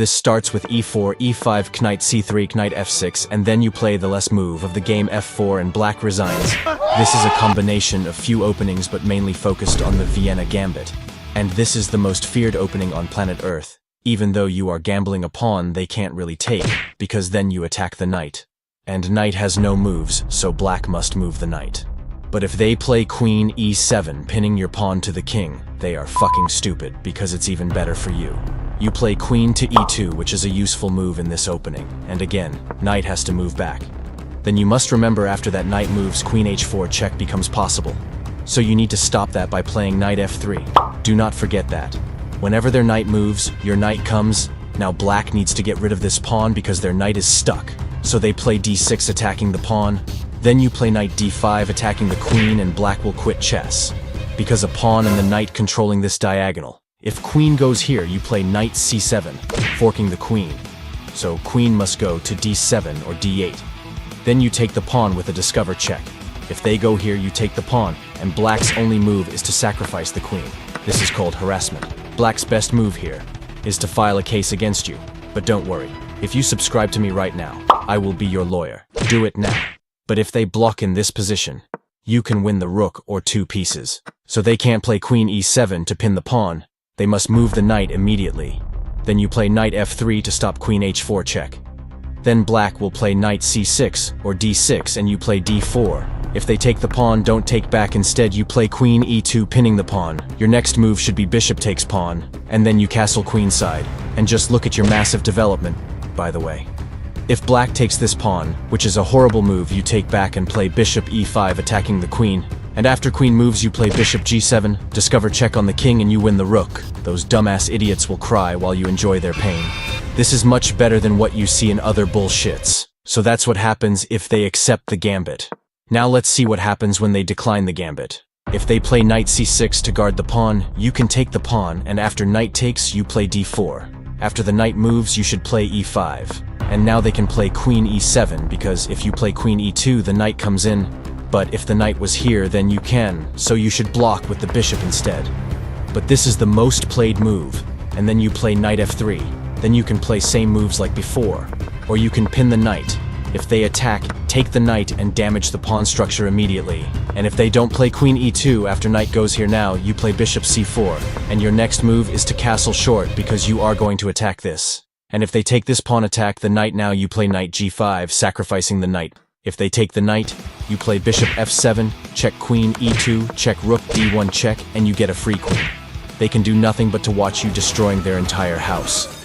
This starts with e4, e5, knight c3, knight f6, and then you play the last move of the game f4 and black resigns. This is a combination of few openings but mainly focused on the Vienna gambit. And this is the most feared opening on planet Earth. Even though you are gambling a pawn they can't really take, because then you attack the knight. And knight has no moves, so black must move the knight. But if they play queen e7, pinning your pawn to the king, they are fucking stupid, because it's even better for you. You play queen to e2, which is a useful move in this opening, and again, knight has to move back. Then you must remember after that knight moves, queen h4 check becomes possible. So you need to stop that by playing knight f3. Do not forget that. Whenever their knight moves, your knight comes. Now black needs to get rid of this pawn because their knight is stuck. So they play d6 attacking the pawn. Then you play knight d5 attacking the queen and black will quit chess. Because a pawn and the knight controlling this diagonal. If queen goes here, you play knight c7, forking the queen. So queen must go to d7 or d8. Then you take the pawn with a discover check. If they go here, you take the pawn, and black's only move is to sacrifice the queen. This is called harassment. Black's best move here is to file a case against you. But don't worry, if you subscribe to me right now, I will be your lawyer. Do it now. But if they block in this position, you can win the rook or two pieces. So they can't play queen e7 to pin the pawn. They must move the knight immediately. Then you play knight f3 to stop queen h4 check. Then black will play knight c6 or d6 and you play d4. If they take the pawn, don't take back, instead you play queen e2 pinning the pawn. Your next move should be bishop takes pawn, and then you castle queenside. And just look at your massive development, by the way. If black takes this pawn, which is a horrible move, you take back and play bishop e5 attacking the queen. And after queen moves you play bishop g7, discover check on the king and you win the rook. Those dumbass idiots will cry while you enjoy their pain. This is much better than what you see in other bullshits. So that's what happens if they accept the gambit. Now let's see what happens when they decline the gambit. If they play knight c6 to guard the pawn, you can take the pawn, and after knight takes, you play d4. After the knight moves, you should play e5. And now they can play queen e7, because if you play queen e2, the knight comes in. But if the knight was here, then you can, so you should block with the bishop instead. But this is the most played move, and then you play knight f3. Then you can play same moves like before. Or you can pin the knight. If they attack, take the knight and damage the pawn structure immediately. And if they don't play queen e2 after knight goes here now, you play bishop c4. And your next move is to castle short because you are going to attack this. And if they take this pawn attack the knight, now you play knight g5, sacrificing the knight. If they take the knight, you play bishop f7, check queen e2, check rook d1 check, and you get a free queen. They can do nothing but to watch you destroying their entire house.